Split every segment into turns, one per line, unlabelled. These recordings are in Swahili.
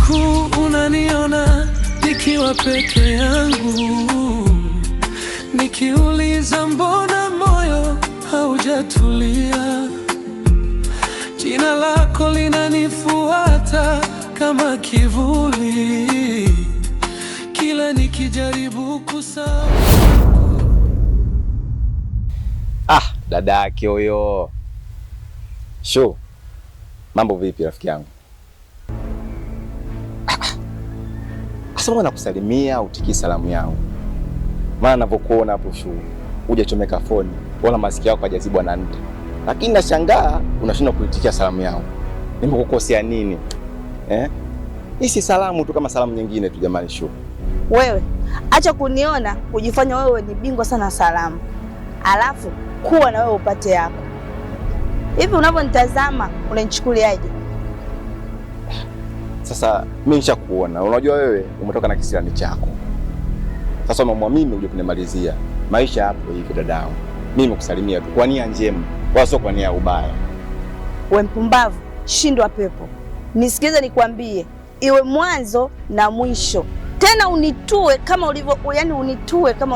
siku unaniona nikiwa peke yangu, nikiuliza mbona moyo haujatulia. Jina lako linanifuata kama kivuli, kila nikijaribu kusahau.
Dada yake huyo. Sho, mambo vipi rafiki yangu? Asema nakusalimia utiki salamu yangu. Maana ninapokuona hapo Sho, hujachomeka phone wala masikio yako hajazibwa na nta. Lakini nashangaa unashindwa kuitikia salamu yangu. Nimekukosea nini? Hii si salamu tu kama salamu nyingine tu jamani Sho.
Wewe acha kuniona kujifanya wewe ni bingwa sana salamu. Alafu kuwa na wewe upate yako. Hivi unavyonitazama unanichukuliaje?
Sasa mimi nishakuona. Unajua wewe umetoka na kisirani chako. Sasa unamwamini uje kunimalizia. Maisha hapo hivi dadangu. Mimi nimekusalimia tu kwa nia njema, wala sio kwa nia ubaya.
Wewe mpumbavu, shindwa pepo. Nisikize nikwambie, iwe mwanzo na mwisho. Tena unitue kama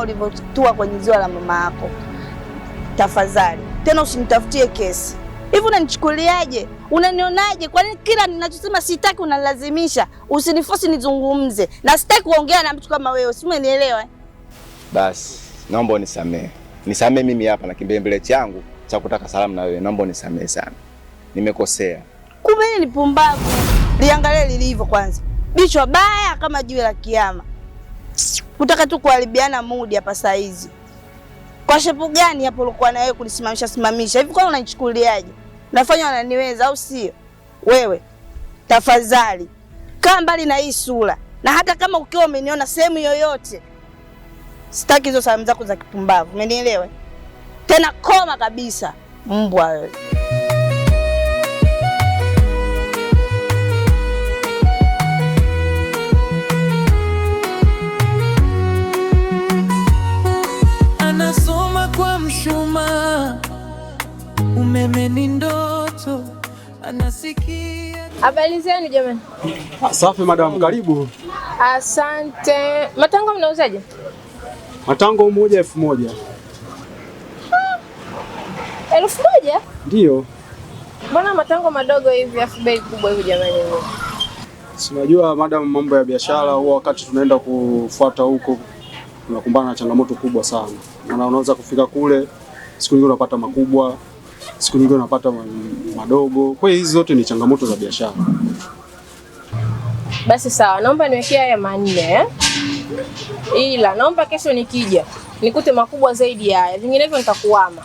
ulivyotua kwenye ziwa la mama yako. Tafadhali. Tena usinitafutie kesi. Hivi unanichukuliaje? Unanionaje? Kwa nini kila ninachosema sitaki unalazimisha? Usinifosi nizungumze. Na sitaki kuongea na mtu kama wewe. Usimenielewa?
Basi, naomba unisamehe. Nisamehe mimi hapa na kimbelembele changu cha kutaka salamu na wewe. Naomba unisamehe sana. Nimekosea.
Kumbe ni pumbavu. Liangalie lilivyo kwanza. Bichwa baya kama jiwe la kiyama. Kutaka tu kuharibiana mood hapa saa hizi. Kwa shepu gani hapo ulikuwa na wewe kulisimamisha? Hivi kwa unanichukuliaje? Nafanya wananiweza au sio? Wewe tafadhali kaa mbali na hii sura. Na hata kama ukiwa umeniona sehemu yoyote, sitaki hizo salamu zako za kipumbavu. Umenielewa? Tena koma kabisa, mbwa wewe.
Anasoma kwa mshumaa, umeme ni ndoto, anasikia.
Habari zenu jamani?
Safi madam, karibu.
Asante. Matango mnauzaje?
Matango moja 1000.
1000?
Ndio.
Mbona matango madogo hivi afu bei kubwa hivi jamani?
Unajua madam, mambo ya biashara huwa wakati tunaenda kufuata huko tunakumbana na changamoto kubwa sana. Na unaweza kufika kule siku nyingine unapata makubwa, siku nyingine unapata madogo. Kwa hiyo hizi zote ni changamoto za biashara.
Basi sawa, naomba niwekee haya 4 Ila naomba kesho nikija nikute makubwa zaidi haya. Vinginevyo nitakuama.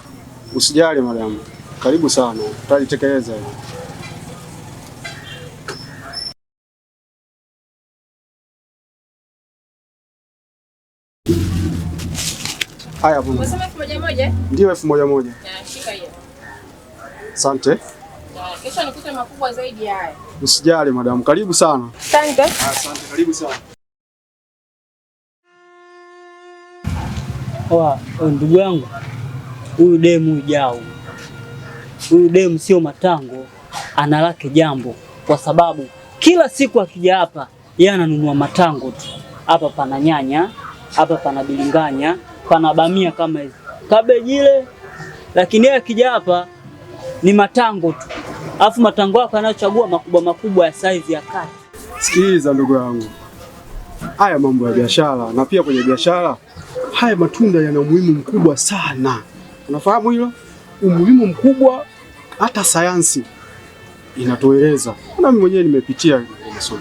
Usijali madam. Karibu sana. Tutalitekeleza. Haya bwana.
Unasema 1000?
Ndio 1000.
Shika hiyo.
Asante.
Kesho nikute makubwa zaidi haya.
Usijali madam, karibu sana.
Asante.
Asante, karibu sana.
Ndugu yangu, huyu demu ujao. Huyu demu sio matango, analake jambo, kwa sababu kila siku akija hapa yeye ananunua matango tu. Hapa pana nyanya, hapa pana bilinganya, pana bamia kama hizi, kabeji ile, lakini yeye akija hapa ni matango tu. Alafu matango yake anayochagua makubwa ya size ya kati.
Sikiliza ndugu yangu, haya mambo ya biashara, na pia kwenye biashara haya matunda yana umuhimu mkubwa sana. Unafahamu hilo? Umuhimu mkubwa hata sayansi inatueleza. Na mimi mwenyewe nimepitia masomo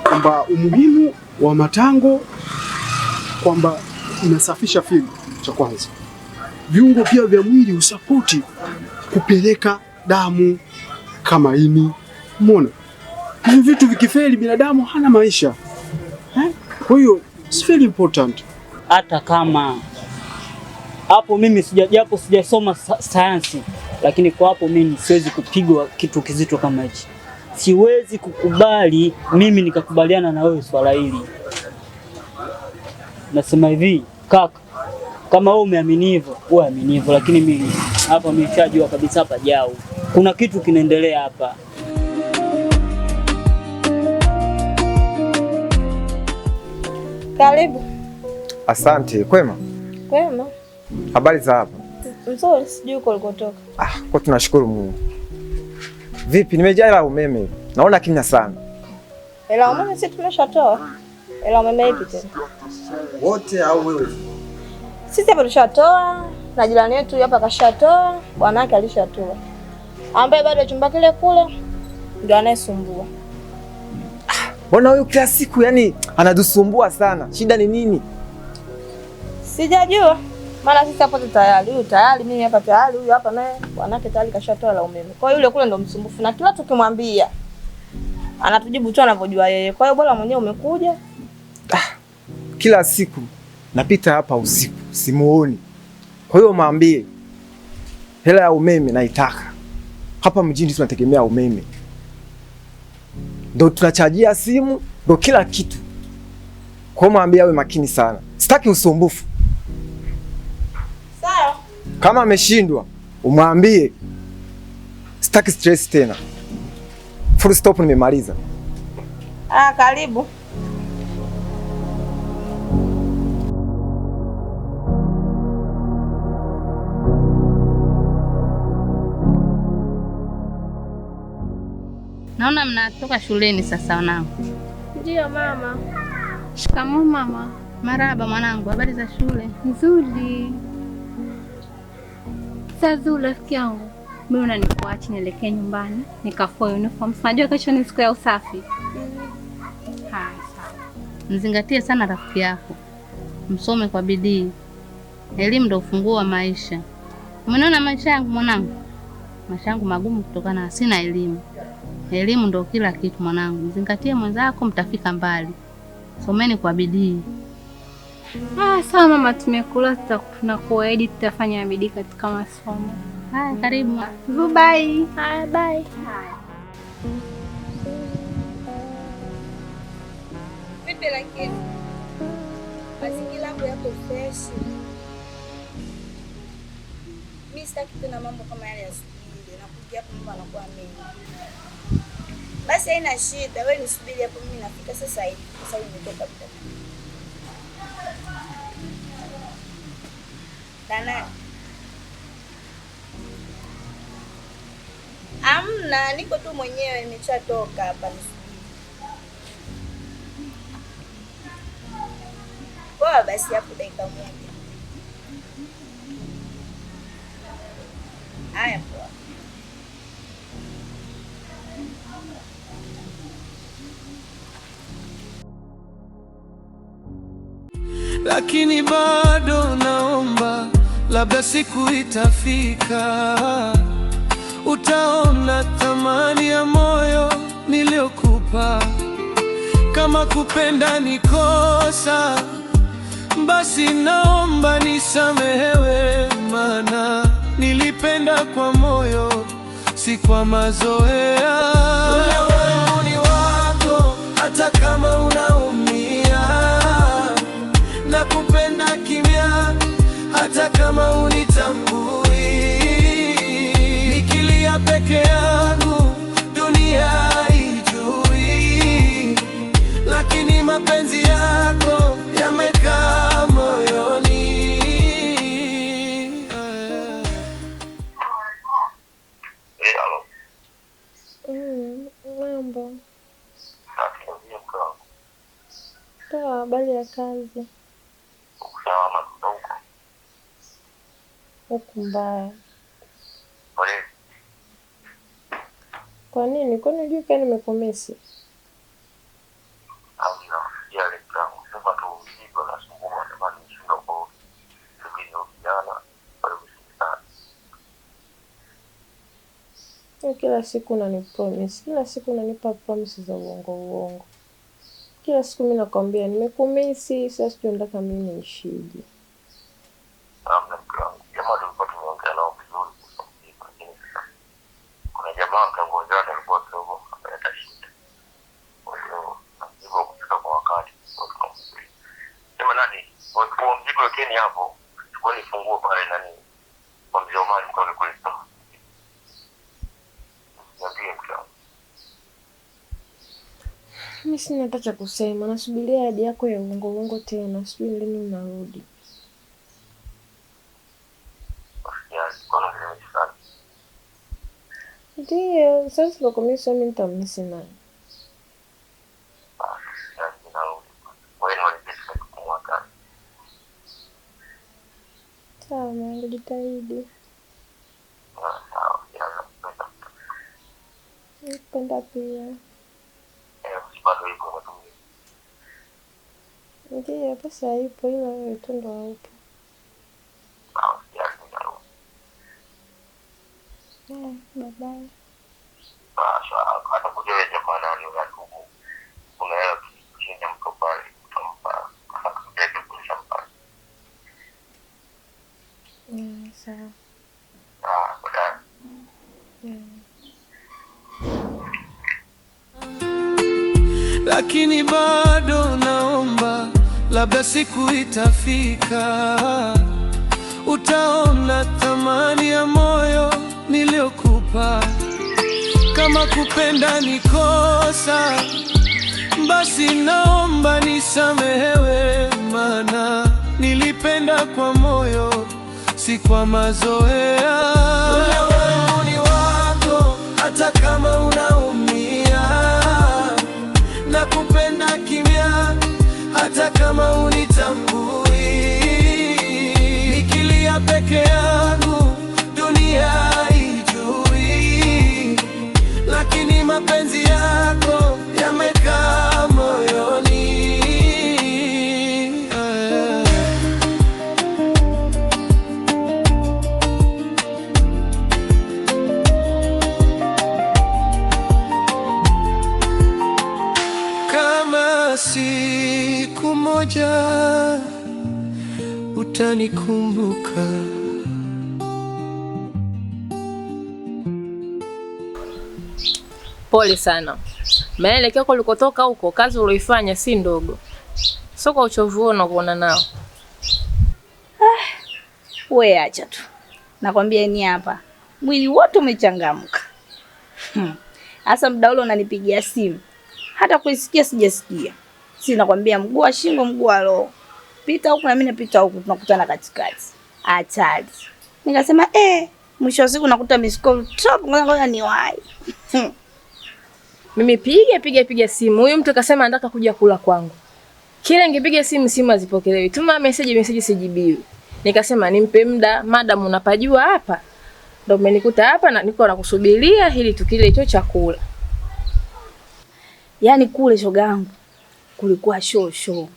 kwamba umuhimu wa matango kwamba inasafisha figo, cha kwanza. Viungo pia vya mwili usapoti kupeleka damu kama ini. Umeona? Hivi vitu vikifeli binadamu hana maisha. Kwa hiyo it's very important.
Hata kama hapo mimi sijasoma sayansi, lakini kwa hapo mimi siwezi kupigwa kitu kizito kama hichi. Siwezi kukubali mimi nikakubaliana na wewe swala hili. Nasema hivi, kaka, kama wewe umeamini hivyo, wewe amini hivyo, lakini mimi hapa nimeshajua kabisa hapa jao. Kuna kitu kinaendelea hapa.
Karibu.
Asante. Kwema?
Kwema.
Habari za hapa?
Nzuri, sijui uko ulikotoka.
Kwa tunashukuru Mungu. Vipi, nimejaa hela umeme. Naona kimya sana.
Hela umeme sisi tumeshatoa. Hela umeme ipi tena?
Wote au wewe?
Sisi hapa tushatoa, na jirani yetu hapa kashatoa, bwanake alishatoa. Ambaye bado chumba kile kule ndio anayesumbua.
Mbona huyu kila siku yani anadusumbua sana? Shida ni nini?
Sijajua. Maana sisi hapo tayari, huyu tayari, mimi hapa tayari, huyu hapa naye bwanake tayari kashatoa la umeme. Kwa hiyo yule kule ndo msumbufu, na kila tukimwambia anatujibu tu anavyojua yeye. Kwa hiyo bora mwenyewe umekuja.
Kila siku napita hapa usiku, simuoni. Kwa hiyo mwambie hela ya umeme naitaka. Hapa mjini tunategemea umeme. Ndio tunachajia simu, ndio kila kitu. Kwa hiyo mwambie awe makini sana. Sitaki usumbufu.
Sawa.
Kama ameshindwa, umwambie sitaki stress tena. Full stop, nimemaliza.
Karibu.
Naona mnatoka shuleni sasa wanangu.
Ndio mama.
Shikamoo mama. Marahaba mwanangu, habari za shule?
Nzuri. Sasa rafiki yangu, mimi unanikuacha nielekee nyumbani nikafue uniform. Unajua kesho ni siku ya usafi.
Sawa. Mzingatie sana rafiki yako. Msome kwa bidii. Elimu ndio ufunguo wa maisha. Umeona maisha yangu mwanangu? Maisha yangu magumu kutokana na sina elimu. Elimu ndio kila kitu mwanangu. Mzingatie mwenzako, mtafika mbali. Someni kwa bidii.
Sawa mama, tumekula, tunakuahidi tutafanya bidii katika masomo.
Haya, karibu.
Bye.
Bye. Vipi lakini? Mazingira yako yako fresh. Mimi sitaki tena mambo kama yale ya subiri. Nakuja hapo mambo anakuwa mengi. Basi haina shida, wewe nisubiri hapo, mimi nafika sasa hivi. Sasa hivi nimetoka mtaani. Dana. Amna, niko tu mwenyewe, nimeshatoka hapa nisubiri. Poa, basi hapo dakika moja. Haya poa.
Lakini bado naomba, labda siku itafika, utaona thamani ya moyo niliokupa. Kama kupenda ni kosa, basi naomba nisamehewe, maana nilipenda kwa moyo, si kwa mazoea. Moyo wangu ni wako, hata kama unaumia. Nakupenda kimya, hata kama unitambui. Nikilia peke yangu, dunia haijui. Lakini mapenzi yako yamekaa moyoni.
Mambo. Poa, habari ya kazi? Huku mbaya. Kwa nini? Kwani unajua kama nimekomesi? Kila siku unanipromise, kila siku unanipa promise za uongo. Kila siku mimi nakwambia nimekumisi, sasa sijui nataka mimi niishije. Mimi sina hata cha kusema, nasubiria ahadi yako ya uongo tena, sijui lini unarudi. Ndiyo, sasa tunakomisa mimi nitamisi nani? Sawa, najitahidi. Napenda pia. Ndiyo, pesa ipo ila wewe tu ndo haupo. Bye-bye. Sawa.
Lakini bado naomba, labda siku itafika, utaona thamani ya moyo niliokupa. Kama kupenda ni kosa, basi naomba nisamehewe, maana nilipenda kwa moyo, si kwa mazoea. Moyo wangu ni wako, hata kama unaumia. Nakupenda kimya, hata kama unitambui. Nikilia peke yangu, dunia haijui, lakini mapenzi yako yamekaa moyoni. Kama siku moja utanikumbuka.
Pole sana. Maelekeo yako ulikotoka huko, kazi uloifanya si ndogo. Sio kwa uchovu huo kuona nao.
We acha tu. Nakwambia ni hapa. Mwili wote umechangamka. Hasa muda ule unanipigia simu. Hata kuisikia sijasikia. Si nakwambia mguu wa shingo mguu wa roho. Pita huku na mimi napita huku, tunakutana katikati. Hatari. Nikasema mwisho wa siku nakuta miss call top, ngoja niwahi.
Mimi piga simu. Huyu mtu akasema anataka kuja kula kwangu. Kila ningepiga simu hazipokelewi. Tuma message sijibiwi. Nikasema nimpe muda, madam unapajua hapa. Ndio umenikuta hapa na niko nakusubiria ili tukile hicho chakula.
Yaani kule shogangu kulikuwa show.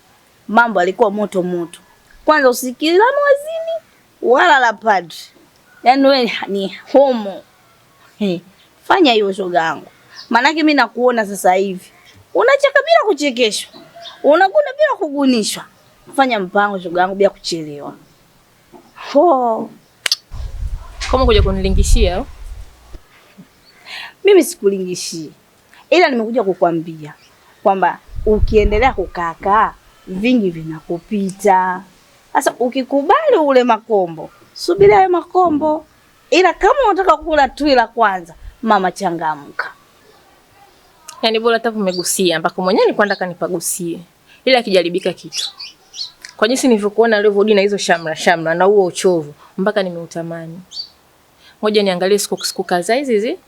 Mambo alikuwa moto. Kwanza usikiliza mwazini wala la padri. Yaani wewe ni homo. Fanya hiyo shogangu. Manake mimi nakuona sasa hivi. Unacheka bila kuchekeshwa. Unaguna bila kugunishwa. Fanya mpango shogangu bila kuchelewa.
Kama kuja kunilingishia?
Mimi sikulingishii. Ila nimekuja kukwambia kwamba ukiendelea kukaa vingi vinakupita. Sasa ukikubali ule makombo, subiri hayo makombo. Ila kama unataka kula tui la kwanza, mama changamka.
Yaani bora hata umegusia mpaka mwenyewe nilikuwa nataka nipagusie. Ila kijaribika kitu. Kwa jinsi nilivyokuona leo Vodi na hizo shamra na huo uchovu mpaka nimeutamani. Ngoja niangalie siku kadhaa hizi.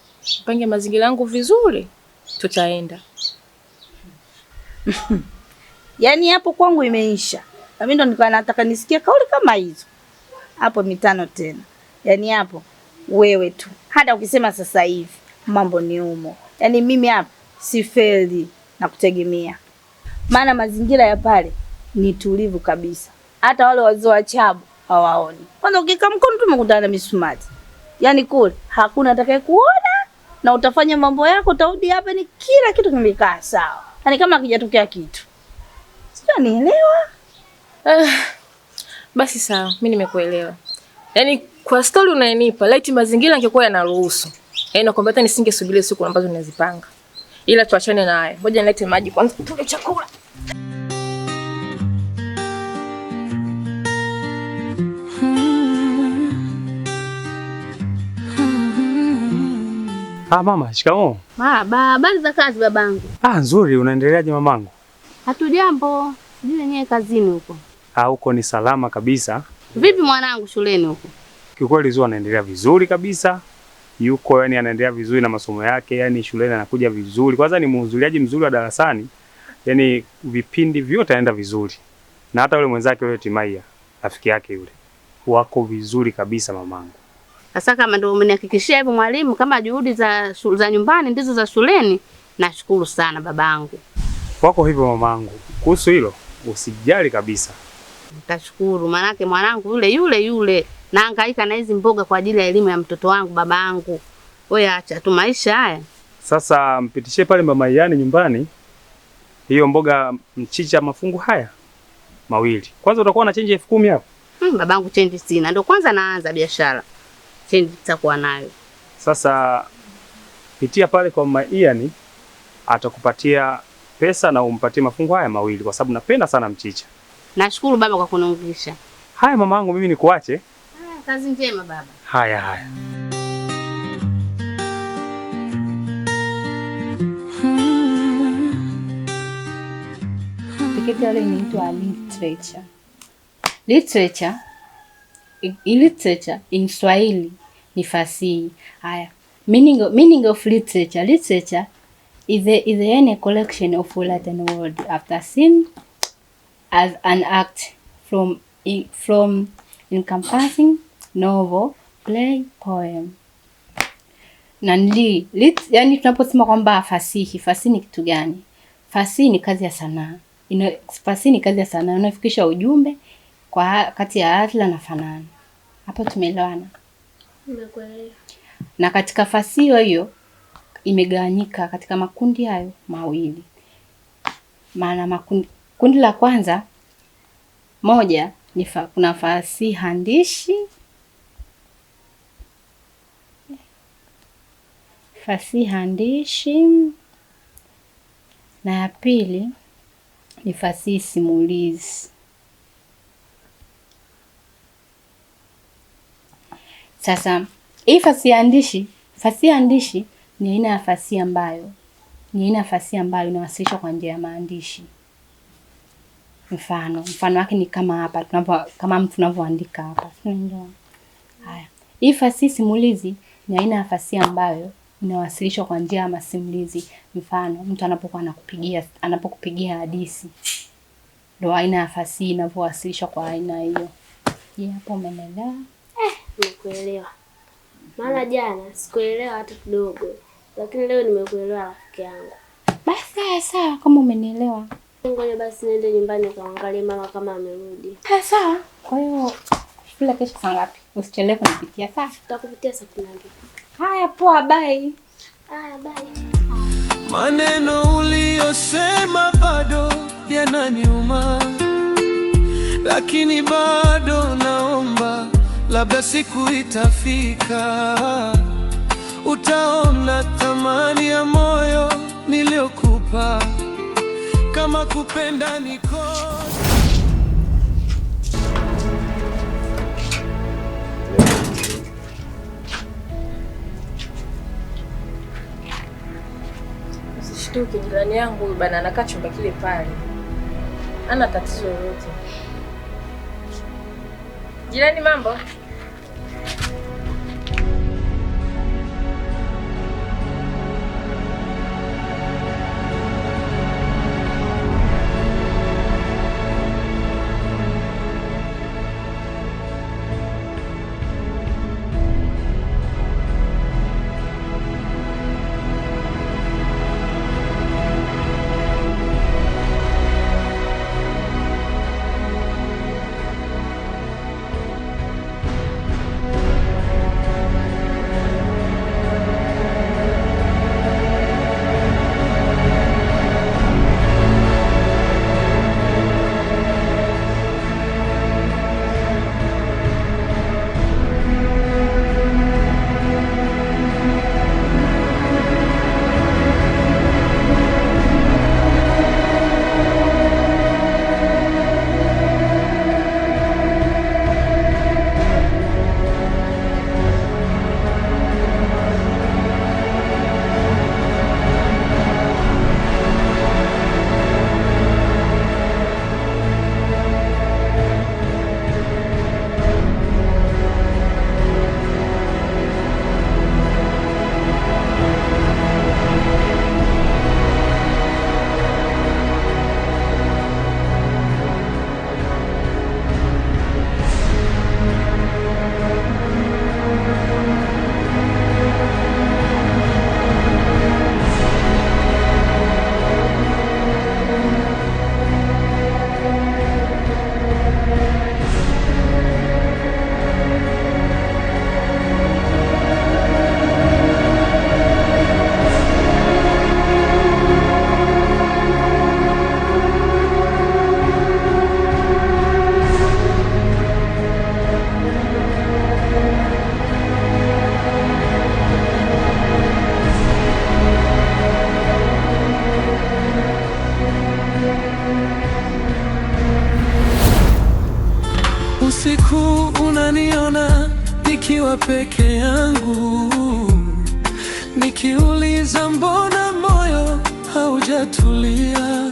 Pange mazingira yangu vizuri. Tutaenda.
Yaani hapo kwangu imeisha. Na mimi ndo nilikuwa nataka nisikie kauli kama hizo. Hapo mitano tena. Yaani hapo wewe tu. Hata ukisema sasa hivi mambo ni umo. Yaani mimi hapa sifeli na kutegemea. Maana mazingira ya pale ni tulivu kabisa. Hata wale wazee wa Chabu hawaoni. Kwanza ukikaa mkono tu umekutana na misumati. Yaani kule hakuna atakaye kuona na utafanya mambo yako, utarudi hapa ni kila kitu kimekaa sawa. Yaani kama hakijatokea kitu. Sio nielewa?
Basi sawa, mimi nimekuelewa. Yaani kwa story unayenipa, light mazingira angekuwa yanaruhusu. Yaani nakwambia hata nisingesubiri siku ambazo ninazipanga. Ila tuachane na haya. Ngoja nilete maji kwanza tule chakula.
Mama, shikamoo.
Habari za kazi babangu?
Nzuri, unaendeleaje mamangu?
Hatujambo. Sijui nyewe kazini huko.
Huko ni salama kabisa.
Vipi mwanangu shuleni huko?
Kiukweli Zuwa anaendelea vizuri kabisa. Yuko yani anaendelea vizuri na masomo yake, yani shuleni anakuja vizuri. Kwanza ni mhudhuriaji mzuri wa darasani. Yani vipindi vyote anaenda vizuri. Na hata yule mwenzake yule Timaia, rafiki yake yule, wako vizuri kabisa mamangu.
Sasa kama ndio umenihakikishia hivyo mwalimu, kama juhudi za nyumbani ndizo za shuleni, nashukuru sana babangu.
Wako hivyo mamangu. Kuhusu hilo usijali kabisa.
Nitashukuru, maanake mwanangu yule nahangaika na hizi mboga kwa ajili ya elimu ya mtoto wangu babangu. Wewe acha tu maisha haya.
Sasa mpitishie pale mama Iyani nyumbani hiyo mboga mchicha mafungu haya 2. Kwanza utakuwa na change 10,000 hapo.
Babangu change sina. Ndio kwanza naanza biashara. Change tutakuwa nayo.
Sasa pitia pale kwa mama Iyani, atakupatia pesa na umpatie mafungu haya 2 kwa sababu napenda sana mchicha.
Nashukuru baba kwa kuniungisha.
Haya mamangu, mimi nikuache.
Kazi njema baba.
Haya.
Ile inaitwa literature. Literature in Swahili ni fasihi. Haya. Meaning of literature. Literature is any collection of written words after seen as an act from encompassing novel, play, poem. Yani tunaposema kwamba fasihi ni kitu gani? Fasihi ni kazi ya sanaa. Fasihi ni kazi ya sanaa inayofikisha ujumbe kwa kati ya adla na fanani. Hapo tumeelewana?
Nimekuelewa.
Na katika fasihi hiyo imegawanyika katika makundi hayo 2. Maana kundi la kwanza moja ni kuna fasihi handishi. Na ya pili ni fasihi simulizi. Sasa hii fasihi handishi ni aina ya fasihi ambayo inawasilishwa kwa njia ya maandishi. Mfano wake ni kama hapa kama mtu tunavyoandika hapa. Haya. Hii fasihi simulizi ni aina ya fasihi ambayo inawasilishwa kwa njia ya masimulizi. Mfano mtu anapokupigia hadithi. Ndio aina ya fasihi inavyowasilishwa kwa aina hiyo. Je, hapo umeelewa?
Nimekuelewa. Maana jana sikuelewa hata kidogo. Lakini leo nimekuelewa rafiki yangu.
Basi sawa kama umenielewa.
Ngoja basi niende nyumbani kaangalie mama kama amerudi.
Sawa. Kwa hiyo shule kesho saa ngapi? Usichelewe kunipitia sawa?
Tutakupitia saa 12.
Haya poa, bye.
Haya bye.
Maneno uliyosema bado yananiuma, lakini bado naomba labda siku itafika utaona thamani ya moyo niliokupa. Kama kupenda niko
Usishtuke, jirani yangu huyu bana anakaa chumba kile pale. Hana tatizo lolote. Jirani, mambo?
nikiwa peke yangu, nikiuliza mbona moyo haujatulia.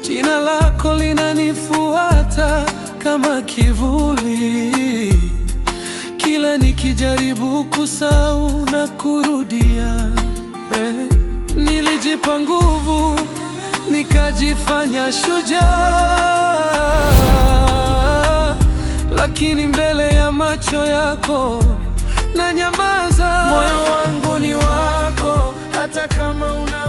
Jina lako linanifuata kama kivuli, kila nikijaribu kusahau na kurudia. Nilijipa nguvu nikajifanya shujaa, lakini mbele ya macho yako na nyamaza. Moyo wangu ni wako, hata kama una